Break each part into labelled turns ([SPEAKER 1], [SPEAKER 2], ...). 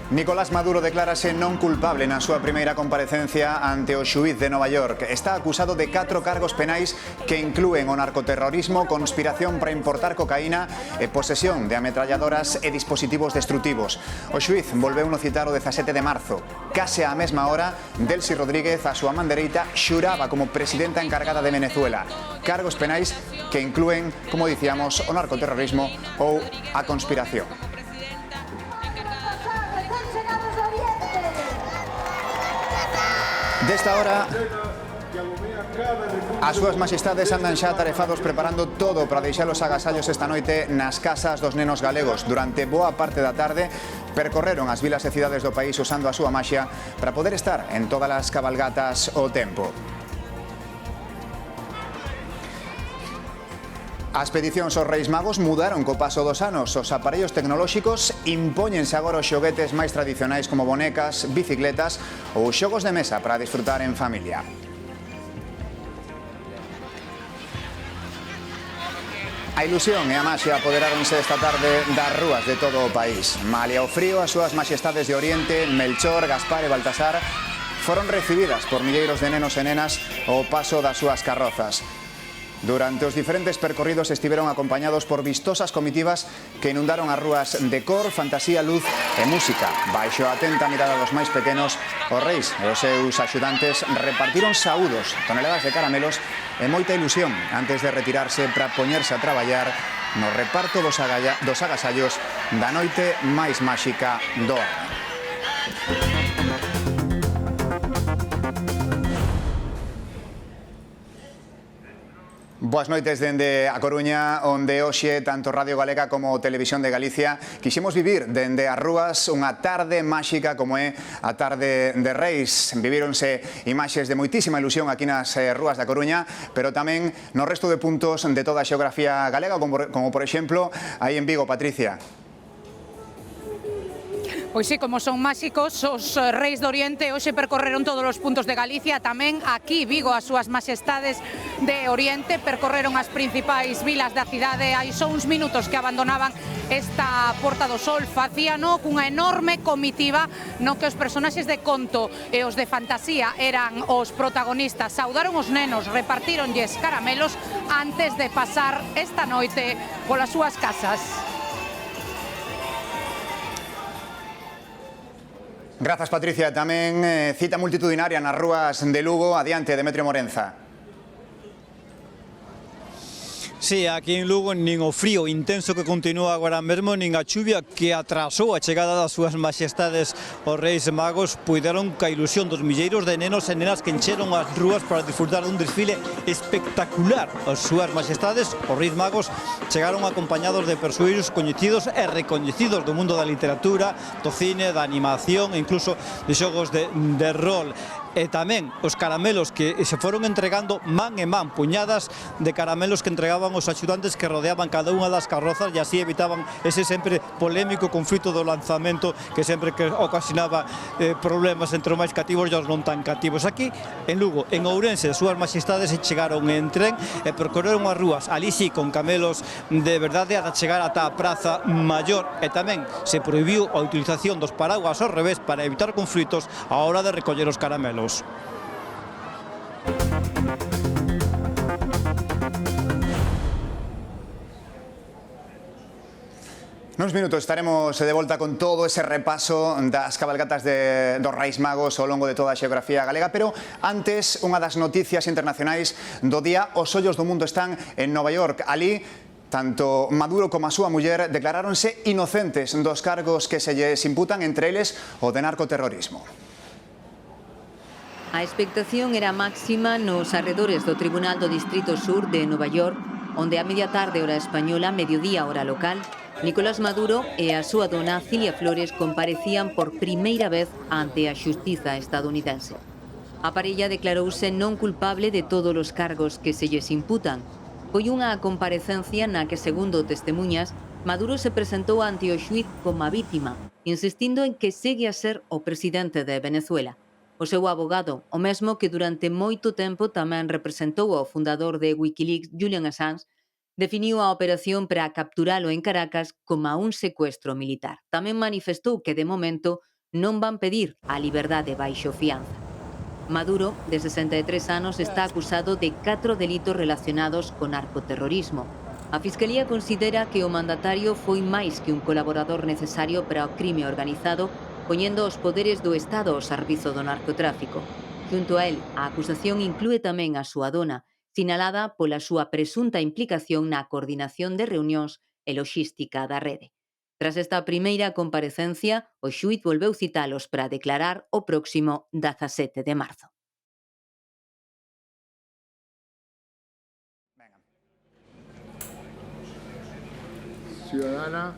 [SPEAKER 1] Nicolás Maduro declárase non culpable na súa primeira comparecencia ante o xuíz de Nova York. Está acusado de 4 cargos penais que inclúen o narcoterrorismo, conspiración para importar cocaína e posesión de ametralladoras e dispositivos destrutivos. O xuíz volveu no citar o 17 de marzo. Case á mesma hora, Delcy Rodríguez, a súa man dereita, xuraba como presidenta encargada de Venezuela. Cargos penais que inclúen, como dicíamos, o narcoterrorismo ou a conspiración. Desta hora, as súas majestades andan xa atarefados preparando todo para deixar os agasallos esta noite nas casas dos nenos galegos. Durante boa parte da tarde percorreron as vilas e cidades do país usando a súa maxia para poder estar en todas as cabalgatas ao tempo. As peticións aos Reis Magos mudaron co paso dos anos. Os aparellos tecnolóxicos impóñense agora os xoguetes máis tradicionais como bonecas, bicicletas ou xogos de mesa para disfrutar en familia. A ilusión e a maxia apoderáronse esta tarde das rúas de todo o país. Malia o frío, as súas majestades de Oriente, Melchor, Gaspar e Baltasar, foron recibidas por milleiros de nenos e nenas ao paso das súas carrozas. Durante os diferentes percorridos estiveron acompañados por vistosas comitivas que inundaron as rúas de cor, fantasía, luz e música. Baixo a atenta mirada dos máis pequenos, os reis e os seus axudantes repartiron saúdos, toneladas de caramelos e moita ilusión antes de retirarse para poñerse a traballar no reparto dos agasallos da noite máis máxica do ano. Boas noites dende a Coruña, onde hoxe tanto Radio Galega como Televisión de Galicia quixemos vivir dende as rúas unha tarde máxica como é a tarde de Reis. Vivíronse imaxes de moitísima ilusión aquí nas rúas da Coruña, pero tamén no resto de puntos de toda a xeografía galega, como por exemplo aí en Vigo, Patricia.
[SPEAKER 2] Pois sí, como son máxicos, os reis do Oriente hoxe percorreron todos os puntos de Galicia, tamén aquí Vigo, as súas majestades de Oriente percorreron as principais vilas da cidade. Hai só uns minutos que abandonaban esta Porta do Sol, facíano cunha enorme comitiva no que os personaxes de conto e os de fantasía eran os protagonistas. Saudaron os nenos, repartíronlles caramelos antes de pasar esta noite polas súas casas.
[SPEAKER 1] Grazas, Patricia. Tamén cita multitudinaria nas rúas de Lugo. Adiante, Demetrio Morenza.
[SPEAKER 3] Sí, aquí en Lugo nin o frío intenso que continúa agora mesmo, nin a chuvia que atrasou a chegada das súas majestades os Reis Magos puideron ca ilusión dos milleiros de nenos e nenas que encheron as rúas para disfrutar dun desfile espectacular. As súas majestades, os Reis Magos, chegaron acompañados de persoeiros coñecidos e recoñecidos do mundo da literatura, do cine, da animación e incluso de xogos de rol. E tamén os caramelos que se foron entregando man e man, puñadas de caramelos que entregaban os axudantes que rodeaban cada unha das carrozas e así evitaban ese sempre polémico conflito do lanzamento que sempre que ocasionaba problemas entre os máis cativos e os non tan cativos. Aquí en Lugo, en Ourense, as súas majestades chegaron en tren e percorreron as rúas, ali sí, con camelos de verdade ata chegar ata a Praza Maior, e tamén se prohibiu a utilización dos paraguas ao revés para evitar conflitos a hora de recoller os caramelos.
[SPEAKER 1] Nuns minutos estaremos de volta con todo ese repaso das cabalgatas dos Reis Magos ao longo de toda a xeografía galega, pero antes, unha das noticias internacionais do día. Os ollos do mundo están en Nova York. Ali, tanto Maduro como a súa muller declaráronse inocentes dos cargos que se lles imputan, entre eles o de narcoterrorismo.
[SPEAKER 4] A expectación era máxima nos arredores do Tribunal do Distrito Sur de Nova York, onde a media tarde hora española, mediodía hora local, Nicolás Maduro e a súa dona Cilia Flores comparecían por primeira vez ante a xustiza estadounidense. A parella declarouse non culpable de todos os cargos que se lles imputan. Foi unha comparecencia na que, segundo testemunhas, Maduro se presentou ante o xuiz como a vítima, insistindo en que segue a ser o presidente de Venezuela. O seu abogado, o mesmo que durante moito tempo tamén representou ao fundador de Wikileaks, Julian Assange, definiu a operación para capturalo en Caracas como un secuestro militar. Tamén manifestou que, de momento, non van pedir a liberdade baixo fianza. Maduro, de 63 anos, está acusado de 4 delitos relacionados con narcoterrorismo. A Fiscalía considera que o mandatario foi máis que un colaborador necesario para o crime organizado, poñendo os poderes do Estado ao servizo do narcotráfico. Junto a él, a acusación inclúe tamén a súa dona, sinalada pola súa presunta implicación na coordinación de reunións e loxística da rede. Tras esta primeira comparecencia, o xuíz volveu citalos para declarar o próximo 17 de marzo.
[SPEAKER 5] Ciudadana.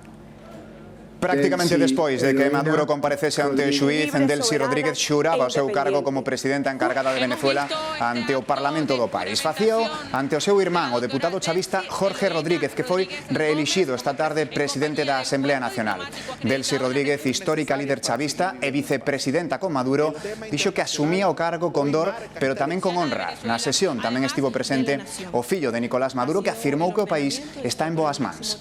[SPEAKER 1] Prácticamente despois de que Maduro comparecese ante o xuíz, Delcy Rodríguez xuraba o seu cargo como presidenta encargada de Venezuela ante o Parlamento do país. Facíao ante o seu irmán, o deputado chavista Jorge Rodríguez, que foi reelixido esta tarde presidente da Asamblea Nacional. Delcy Rodríguez, histórica líder chavista e vicepresidenta con Maduro, dixo que asumía o cargo con dor, pero tamén con honra. Na sesión tamén estivo presente o fillo de Nicolás Maduro, que afirmou que o país está en boas mans.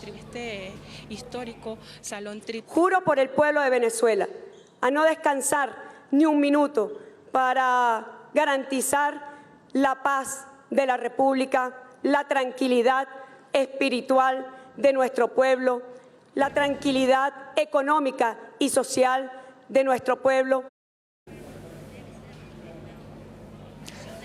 [SPEAKER 6] Juro por el pueblo de Venezuela a no descansar ni un minuto para garantizar la paz de la República, la tranquilidad espiritual de nuestro pueblo, la tranquilidad económica y social de nuestro pueblo.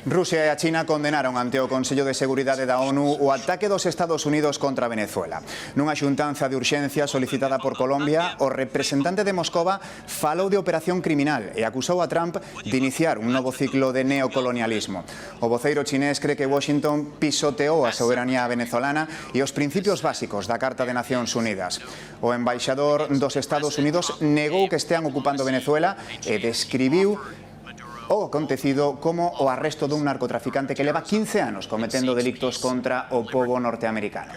[SPEAKER 1] Rusia e a China condenaron ante o Consello de Seguridade da ONU o ataque dos Estados Unidos contra Venezuela. Nunha xuntanza de urxencia solicitada por Colombia, o representante de Moscova falou de operación criminal e acusou a Trump de iniciar un novo ciclo de neocolonialismo. O voceiro chinés cree que Washington pisoteou a soberanía venezolana e os principios básicos da Carta de Nacións Unidas. O embaixador dos Estados Unidos negou que estean ocupando Venezuela e describiu o acontecido como o arresto dun narcotraficante que leva 15 anos cometendo delictos contra o pobo norteamericano.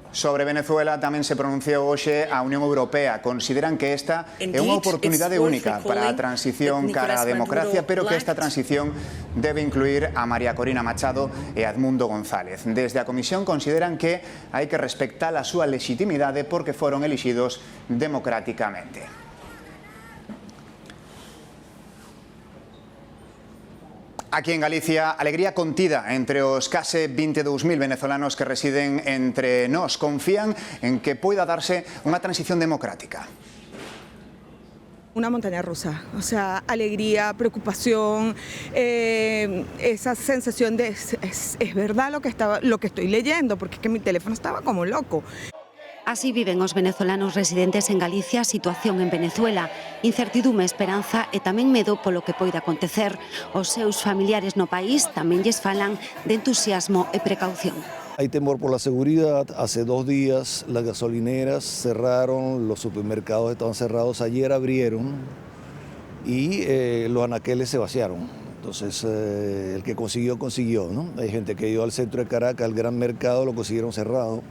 [SPEAKER 1] Sobre Venezuela tamén se pronunciou hoxe a Unión Europea. Consideran que esta é unha oportunidade única para a transición cara á democracia, pero que esta transición debe incluir a María Corina Machado e a Edmundo González. Desde a Comisión consideran que hai que respectar a súa legitimidade porque foron elixidos democráticamente. Aquí en Galicia, alegría contida entre os case 22.000 venezolanos que residen entre nós. Confían en que poida darse unha transición democrática.
[SPEAKER 7] Una montaña rusa, o sea, alegría, preocupación, esa sensación de es verdad lo que estoy leyendo, porque es que mi teléfono estaba como loco.
[SPEAKER 8] Así viven os venezolanos residentes en Galicia a situación en Venezuela. Incertidume, esperanza e tamén medo polo que poida acontecer. Os seus familiares no país tamén lles falan de entusiasmo e precaución.
[SPEAKER 9] Hay temor por la seguridad. Hace 2 días las gasolineras cerraron, los supermercados estaban cerrados. Ayer abrieron y los anaqueles se vaciaron. Entonces, el que consiguió, consiguió, ¿no? Hay gente que iba al centro de Caracas, al gran mercado, lo consiguieron cerrado.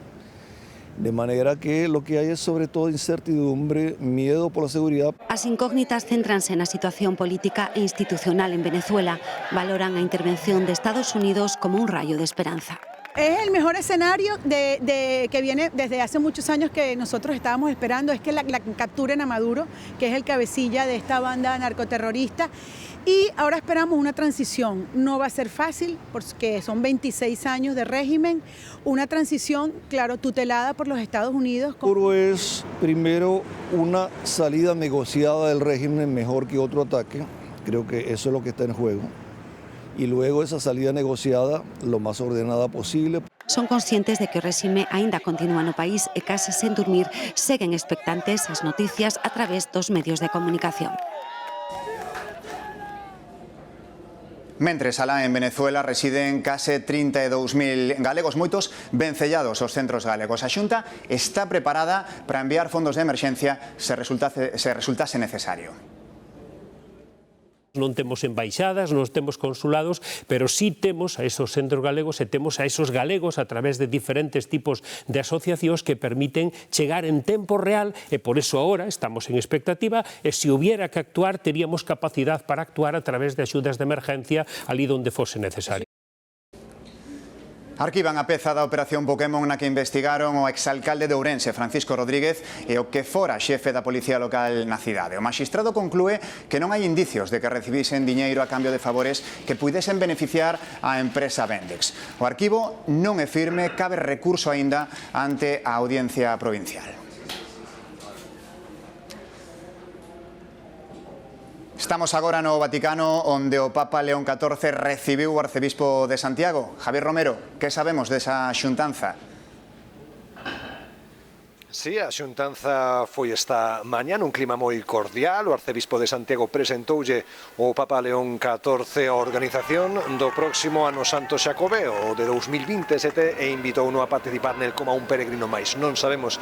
[SPEAKER 9] De manera que lo que hay es sobre todo incertidumbre, miedo por la seguridad.
[SPEAKER 8] As incógnitas céntranse na situación política e institucional en Venezuela. Valoran a intervención de Estados Unidos como un rayo de esperanza.
[SPEAKER 7] Es el mejor escenario que viene desde hace muchos años que nosotros estábamos esperando, es que la capturen a Maduro, que es el cabecilla de esta banda narcoterrorista, y ahora esperamos una transición. No va a ser fácil porque son 26 años de régimen, una transición, claro, tutelada por los Estados Unidos.
[SPEAKER 9] Maduro es primero una salida negociada del régimen mejor que otro ataque, creo que eso es lo que está en juego. Y luego esa salida negociada lo más ordenada posible.
[SPEAKER 8] Son conscientes de que o réxime aínda continúa no país e case sen dormir seguen expectantes as noticias a través dos medios de comunicación.
[SPEAKER 1] Mentres, alá en Venezuela residen case 32.000 galegos, moitos vencellados aos centros galegos. A Xunta está preparada para enviar fondos de emerxencia se resultase necesario.
[SPEAKER 10] Non temos embaixadas, non temos consulados, pero sí temos a esos centros galegos e temos a esos galegos a través de diferentes tipos de asociacións que permiten chegar en tempo real e por eso agora estamos en expectativa e se hubiera que actuar teríamos capacidade para actuar a través de axudas de emergencia ali onde fose necesario.
[SPEAKER 1] Arquivan a peza da Operación Pokémon na que investigaron o exalcalde de Ourense, Francisco Rodríguez, e o que fora xefe da Policía Local na cidade. O maxistrado conclúe que non hai indicios de que recibisen diñeiro a cambio de favores que puidesen beneficiar a empresa Vendex. O arquivo non é firme, cabe recurso aínda ante a Audiencia Provincial. Estamos agora no Vaticano, onde o Papa León XIV recibiu o arcebispo de Santiago. Javier Romero, que sabemos desa xuntanza?
[SPEAKER 5] Sí, a xuntanza foi esta mañá nun clima moi cordial. O arcebispo de Santiago presentoulle o Papa León XIV a organización do próximo Ano Santo Xacobeo, o de 2027, e invitouno a participar nel como un peregrino máis. Non sabemos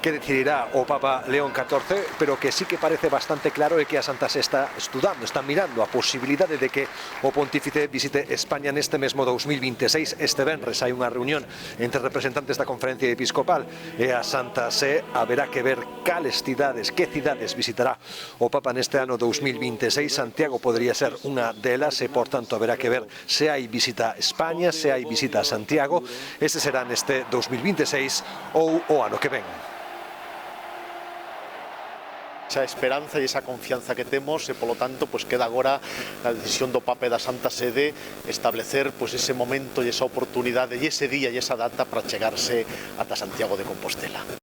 [SPEAKER 5] que decidirá o Papa León XIV, pero que sí que parece bastante claro é que a Santa Sé está estudando, está mirando a posibilidade de que o pontífice visite España neste mesmo 2026. Este venres hai unha reunión entre representantes da Conferencia Episcopal e a Santa Sé. Haberá que ver cales cidades, que cidades visitará o Papa neste ano 2026. Santiago podría ser unha delas e, por tanto, haberá que ver se hai visita a España, se hai visita a Santiago. Este será neste 2026 ou o ano que ven.
[SPEAKER 11] Esa esperanza e esa confianza que temos, e polo tanto queda agora a decisión do Papa e da Santa Sede establecer ese momento e esa oportunidade e ese día e esa data para chegarse ata Santiago de Compostela.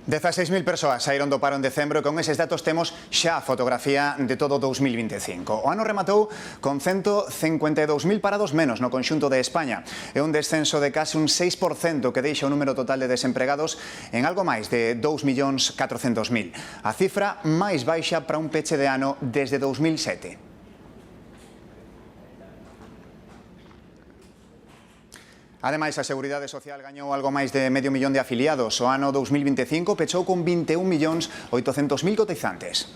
[SPEAKER 1] 16.000 persoas saíron do paro en decembro e con eses datos temos xa a fotografía de todo 2025. O ano rematou con 152.000 parados menos no conxunto de España. É un descenso de case un 6% que deixa o número total de desempregados en algo máis de 2.400.000. A cifra máis baixa para un peche de ano desde 2007. Ademais, a Seguridade Social gañou algo máis de medio millón de afiliados. O ano 2025 pechou con 21.800.000 cotizantes.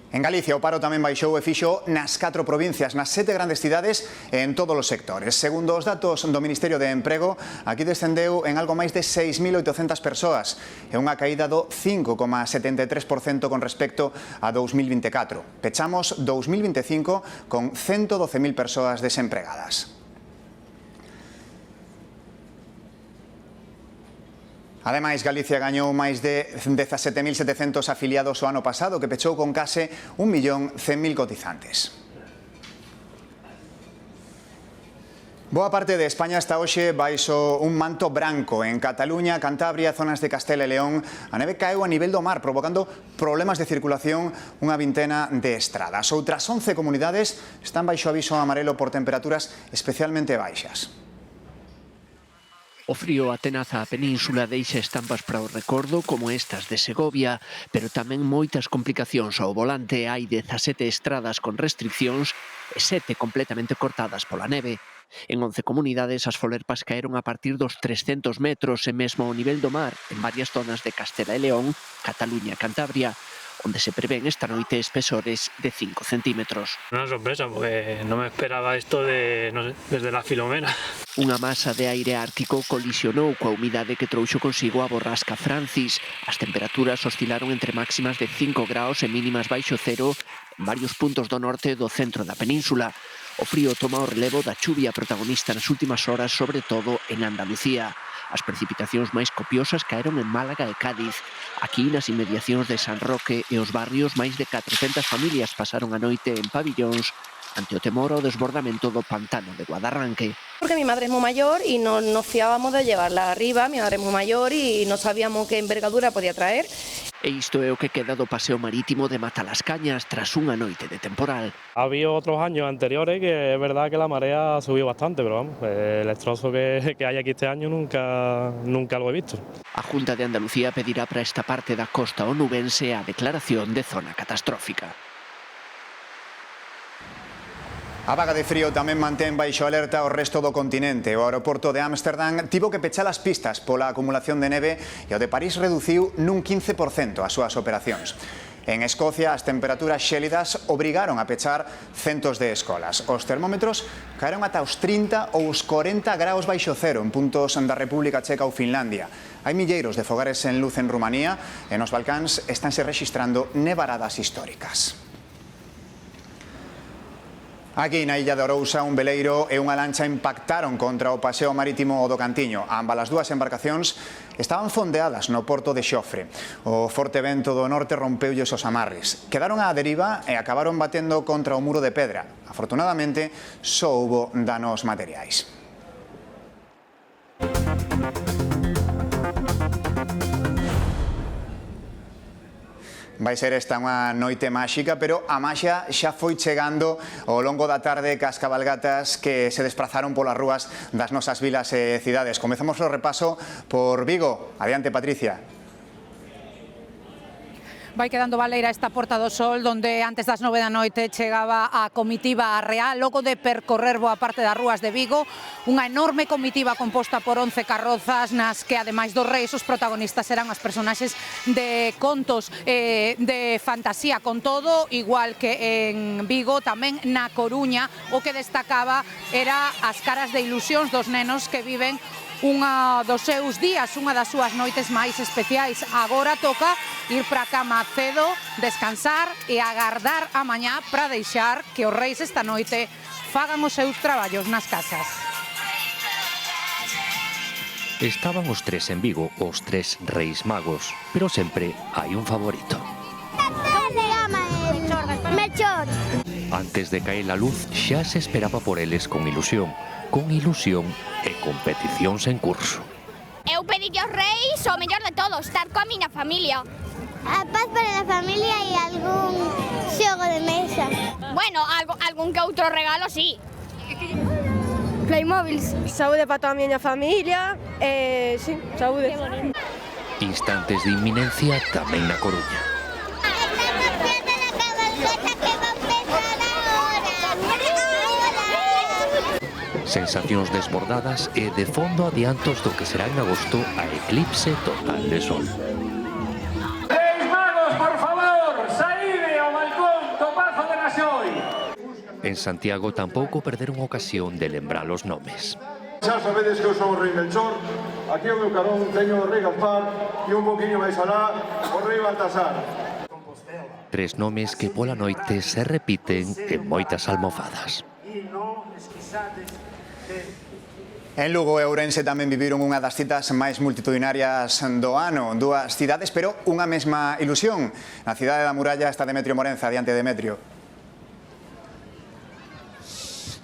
[SPEAKER 1] En Galicia o paro tamén baixou e fixo nas 4 provincias, nas 7 grandes cidades e en todos os sectores. Segundo os datos do Ministerio de Emprego, aquí descendeu en algo máis de 6.800 persoas. É unha caída do 5,73% con respecto a 2024. Pechamos 2025 con 112.000 persoas desempregadas. Ademais, Galicia gañou máis de 17.700 afiliados o ano pasado, que pechou con case 1.100.000 cotizantes. Boa parte de España está hoxe baixo un manto branco. En Cataluña, Cantabria, zonas de Castela e León, a neve caeu a nivel do mar, provocando problemas de circulación unha vintena de estradas. Outras 11 comunidades están baixo aviso amarelo por temperaturas especialmente baixas.
[SPEAKER 12] O frío atenaza a península, deixa estampas para o recordo como estas de Segovia, pero tamén moitas complicacións ao volante. Hai 17 estradas con restriccións e 7 completamente cortadas pola neve. En 11 comunidades as folerpas caeron a partir dos 300 metros e mesmo ao nivel do mar en varias zonas de Castela e León, Cataluña e Cantabria, onde se prevén esta noite espesores de 5 centímetros.
[SPEAKER 13] Una sorpresa, porque no me esperaba esto desde la Filomena.
[SPEAKER 12] Unha masa de aire ártico colisionou coa humidade que trouxo consigo a borrasca Francis. As temperaturas oscilaron entre máximas de 5 graus e mínimas baixo cero en varios puntos do norte e do centro da península. O frío toma o relevo da chuvia protagonista nas últimas horas, sobre todo en Andalucía. As precipitacións máis copiosas caeron en Málaga e Cádiz. Aquí, nas inmediacións de San Roque e os barrios, máis de 400 familias pasaron a noite en pabillóns ante o temor ao desbordamento do pantano de Guadarranque.
[SPEAKER 14] Porque mi madre es muy mayor y no nos fiábamos de llevarla arriba. Mi madre es muy mayor y no sabíamos qué envergadura podía traer.
[SPEAKER 12] E isto é o que queda do paseo marítimo de Matalascañas tras unha noite de temporal.
[SPEAKER 13] Ha habido otros años anteriores que es verdad que la marea ha subido bastante, pero vamos, el destrozo que hay aquí este año nunca lo he visto.
[SPEAKER 12] A Junta de Andalucía pedirá para esta parte da costa onubense a declaración de zona catastrófica.
[SPEAKER 1] A vaga de frío tamén mantén baixo alerta o resto do continente. O aeroporto de Ámsterdam tivo que pechar as pistas pola acumulación de neve e o de París reduciu nun 15% as súas operacións. En Escocia, as temperaturas xélidas obrigaron a pechar centos de escolas. Os termómetros caeron ata os 30 ou os 40 graus baixo cero en puntos da República Checa ou Finlandia. Hai milleiros de fogares en luz en Rumanía e nos Balcáns estanse rexistrando nevaradas históricas. Aquí na illa de Orousa, un veleiro e unha lancha impactaron contra o paseo marítimo do Cantiño. Ambas as dúas embarcacións estaban fondeadas no porto de Xofre. O forte vento do norte rompeulles os amarres. Quedaron á deriva e acabaron batendo contra o muro de pedra. Afortunadamente, só houbo danos materiais. Vai ser esta unha noite máxica, pero a maxia xa foi chegando ao longo da tarde cas cabalgatas que se desprazaron polas rúas das nosas vilas e cidades. Comezamos o repaso por Vigo. Adiante, Patricia.
[SPEAKER 2] Vai quedando baleira esta Porta do Sol, donde antes das 9 da noite chegaba a comitiva real, logo de percorrer boa parte das rúas de Vigo, unha enorme comitiva composta por 11 carrozas, nas que, ademais dos reis, os protagonistas eran as personaxes de contos de fantasía. Con todo, igual que en Vigo, tamén na Coruña, o que destacaba era as caras de ilusións dos nenos que viven unha dos seus días, unha das súas noites máis especiais. Agora toca ir para a cama cedo, descansar e agardar a mañá para deixar que os reis esta noite fagan os seus traballos nas casas.
[SPEAKER 15] Estaban os tres en Vigo, os tres reis magos, pero sempre hai un favorito.
[SPEAKER 16] ¿Cómo se llama él? Melchor.
[SPEAKER 15] Antes de caer a luz, xa se esperaba por eles con ilusión e competicións en curso.
[SPEAKER 16] Eu pedille aos reis o mellor de todo, estar coa miña familia. A paz para a familia e algún xogo de mesa. Bueno, algún que outro regalo, sí. Playmobiles.
[SPEAKER 17] Saúde para toda a miña familia, sí, saúde.
[SPEAKER 15] Instantes de inminencia tamén na Coruña. Sensacións desbordadas e de fondo adiantos do que será en agosto a eclipse total de sol.
[SPEAKER 18] Reis magos, por favor, saíde ao balcón do Pazo de Naxoi.
[SPEAKER 15] En Santiago tampouco perderon ocasión de lembrar os nomes.
[SPEAKER 19] Xa sabedes que eu son o rei Melchor, aquí ao meu carón teño o rei Gaspar e un poquinho máis alá o rei Baltasar.
[SPEAKER 15] Tres nomes que pola noite se repiten en moitas almofadas.
[SPEAKER 1] En Lugo e Ourense tamén viviron unha das citas máis multitudinarias do ano. Dúas cidades, pero unha mesma ilusión. Na cidade da Muralla está Demetrio Morenza. Adiante, Demetrio.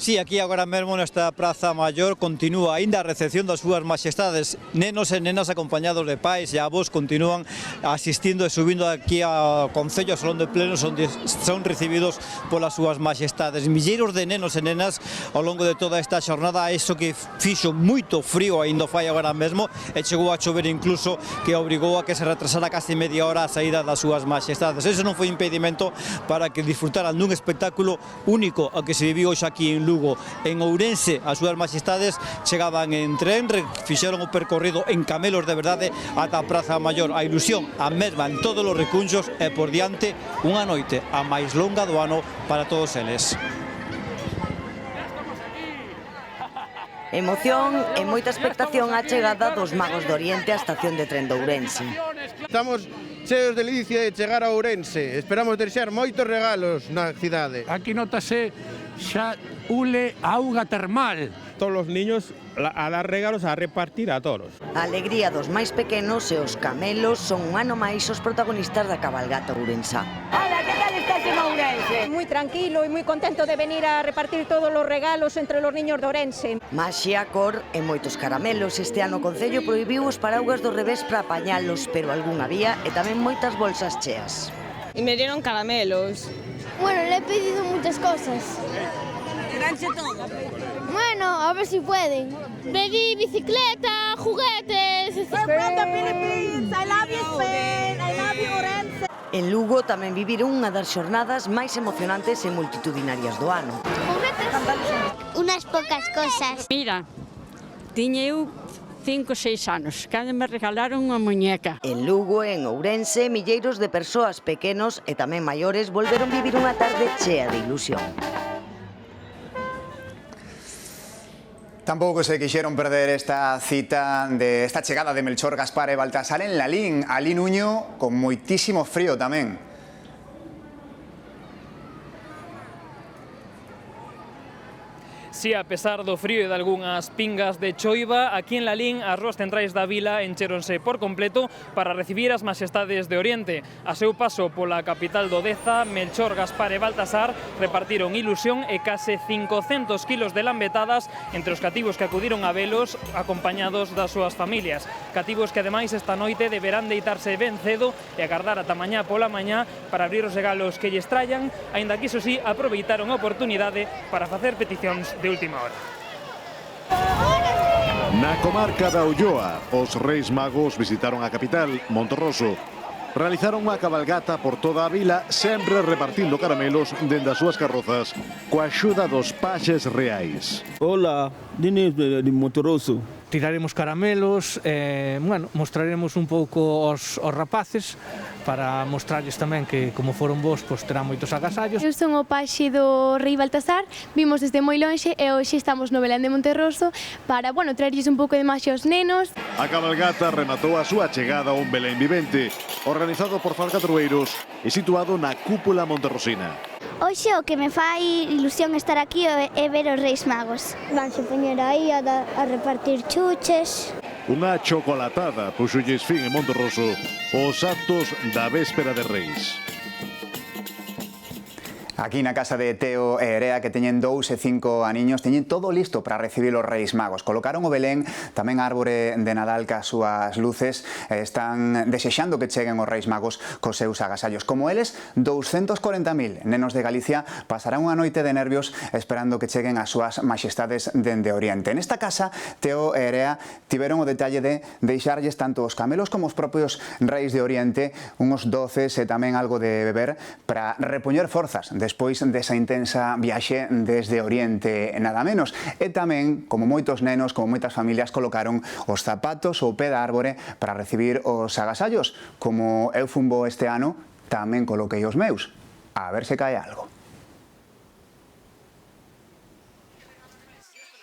[SPEAKER 3] Sí, aquí agora mesmo nesta Praza Maior continúa aínda a recepción das súas majestades. Nenos e nenas acompañados de pais e avós continúan asistindo e subindo aquí ao Concello, ao Salón de Plenos, onde son recibidos polas súas majestades. Milleiros de nenos e nenas ao longo de toda esta xornada, iso que fixo moito frío aínda fai agora mesmo, e chegou a chover incluso, que obrigou a que se retrasara casi media hora a saída das súas majestades. Eso non foi impedimento para que disfrutaran dun espectáculo único a que se viviu hoxe aquí en Lugo. En Ourense, as súas majestades chegaban en tren, fixeron o percorrido en camelos de verdade ata a Praza Maior. A ilusión a mesma en todos os recunchos e por diante unha noite a máis longa do ano para todos eles.
[SPEAKER 20] Emoción e moita expectación á chegada dos magos do Oriente á estación de tren de Ourense.
[SPEAKER 21] Estamos cheos de delicia de chegar a Ourense. Esperamos deixar moitos regalos na cidade.
[SPEAKER 22] Aquí notase xa ule auga termal.
[SPEAKER 21] Todos os niños a dar regalos a repartir a toros.
[SPEAKER 20] A alegría dos máis pequenos e os camelos son un ano máis os protagonistas da cabalgata ourensa.
[SPEAKER 23] Hola, que tal estás en Ourense? Muy tranquilo e moi contento de venir a repartir todos os regalos entre os niños de Ourense.
[SPEAKER 20] Maxia, cor e moitos caramelos. Este ano o Concello prohibiu os paraugas do revés para apañalos, pero algún había e tamén moitas bolsas cheas.
[SPEAKER 24] Y me dieron caramelos.
[SPEAKER 16] Bueno, le he pedido muchas cosas.
[SPEAKER 24] ¿Te todo?
[SPEAKER 16] Bueno, a ver si pueden. Pedí bicicleta, juguetes...
[SPEAKER 23] Philippines, I love you Spain, I love you Ourense.
[SPEAKER 20] En Lugo tamén viviron unha das xornadas máis emocionantes e multitudinarias do ano.
[SPEAKER 16] Unas pocas cosas.
[SPEAKER 25] Mira, tiña eu 5 ou 6 anos, cando me regalaron unha muñeca.
[SPEAKER 20] En Lugo e en Ourense, milleiros de persoas pequenos e tamén maiores volveron vivir unha tarde chea de ilusión.
[SPEAKER 1] Tampouco se quixeron perder esta cita esta chegada de Melchor, Gaspar e Baltasar en Lalín. Alí Nuño con moitísimo frío tamén.
[SPEAKER 4] Si a pesar do frío e de algunhas pingas de choiva, aquí en Lalín as rúas centrais da vila enchéronse por completo para recibir as maxestades de Oriente. A seu paso pola capital do Deza, Melchor, Gaspar e Baltasar repartiron ilusión e case 500 kilos de lambetadas entre os cativos que acudiron a velos acompañados das súas familias. Cativos que ademais esta noite deberán deitarse ben cedo e agardar ata mañá pola mañá para abrir os regalos que lles trayan, aínda que iso sí aproveitaron a oportunidade para facer peticións de última hora.
[SPEAKER 6] Na comarca da Ulloa, os Reis Magos visitaron a capital, Monterroso. Realizaron unha cabalgata por toda a vila, sempre repartindo caramelos dende as súas carrozas, coa axuda dos paxes reais.
[SPEAKER 7] Hola, Dines de Monterroso.
[SPEAKER 8] Tiraremos caramelos, bueno, mostraremos un pouco aos rapaces para mostrarles tamén que, como foron vos, pois terán moitos agasallos.
[SPEAKER 9] Eu son o paxe do Rei Baltasar, vimos desde moi lonxe e hoxe estamos no Belén de Monterroso para, bueno, traerlles un pouco de maxia aos nenos.
[SPEAKER 6] A cabalgata rematou a súa chegada a un Belén vivente, organizado por falcatrueiros e situado na cúpula monterrosina.
[SPEAKER 16] Hoxe o que me fai ilusión estar aquí é ver os Reis Magos. Vanse poñer aí a repartir chuches.
[SPEAKER 6] Unha chocolatada puxolles fin en Monterroso os actos da véspera de Reis.
[SPEAKER 1] Aquí na casa de Teo e Erea, que teñen 2 e 5 aniños, teñen todo listo para recibir os Reis Magos. Colocaron o Belén, tamén a árbore de Nadal cas súas luces, están desexando que cheguen os Reis Magos cos seus agasallos. Como eles, 240.000 nenos de Galicia pasarán unha noite de nervios esperando que cheguen as súas maxestades dende Oriente. Nesta casa, Teo e Erea tiveron o detalle de deixarlles tanto os camelos como os propios Reis de Oriente uns doces e tamén algo de beber para repoñer forzas despois desa intensa viaxe desde Oriente, nada menos. E tamén, como moitos nenos, como moitas familias, colocaron os zapatos ou pé da árbore para recibir os agasallos. Como eu fumbo este ano, tamén coloquei os meus. A ver se cae algo.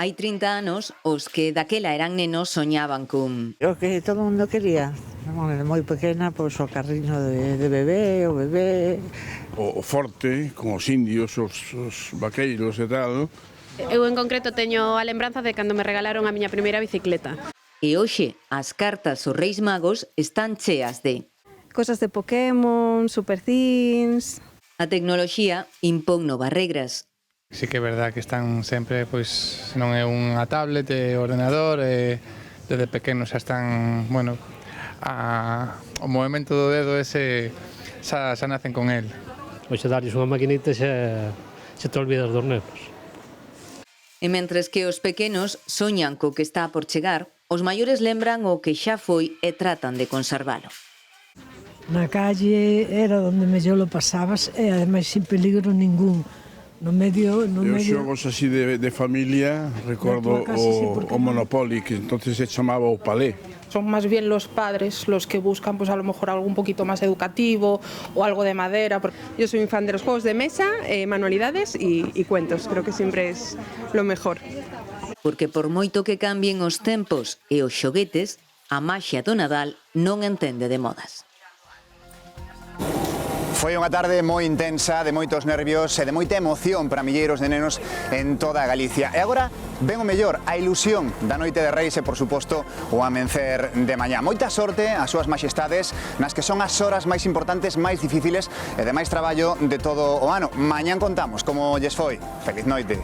[SPEAKER 26] Hai 30 anos, os que daquela eran nenos soñaban con...
[SPEAKER 27] O que todo mundo quería. Moi pequena, pois o carriño de bebé, o bebé...
[SPEAKER 22] O forte, con os indios, os vaqueiros e tal.
[SPEAKER 28] Eu en concreto teño a lembranza de cando me regalaron a miña primeira bicicleta.
[SPEAKER 26] E hoxe, as cartas aos Reis Magos están cheas de...
[SPEAKER 28] Cosas de Pokémon, Super Things...
[SPEAKER 26] A tecnoloxía impón novas regras.
[SPEAKER 29] Sí que é verdad que están sempre, pois, non é unha tablet, é ordenador, e desde pequenos xa están, bueno, o movimento do dedo ese xa nacen con el.
[SPEAKER 10] Hoxe darlles unha maquinita xa te olvidas dos nenos.
[SPEAKER 26] E mentres que os pequenos soñan co que está por chegar, os maiores lembran o que xa foi e tratan de conservalo.
[SPEAKER 30] Na calle era onde mellor lo pasabas e ademais sin peligro ningún. No medio...
[SPEAKER 22] Os xogos así de familia, recordo o Monopoly, que entonces se chamaba o Palé.
[SPEAKER 31] Son más bien los padres los que buscan, pues a lo mejor algo un poquito más educativo o algo de madera. Yo soy un fan de los juegos de mesa, manualidades y cuentos. Creo que siempre es lo mejor.
[SPEAKER 26] Porque por moito que cambien os tempos e os xoguetes, a maxia do Nadal non entende de modas.
[SPEAKER 1] Foi unha tarde moi intensa, de moitos nervios e de moita emoción para milleiros de nenos en toda Galicia. E agora ven o mellor, a ilusión da noite de Reis e, por suposto, o amencer de mañá. Moita sorte ás súas maxestades nas que son as horas máis importantes, máis difíciles e de máis traballo de todo o ano. Mañán contamos como lles foi. Feliz noite.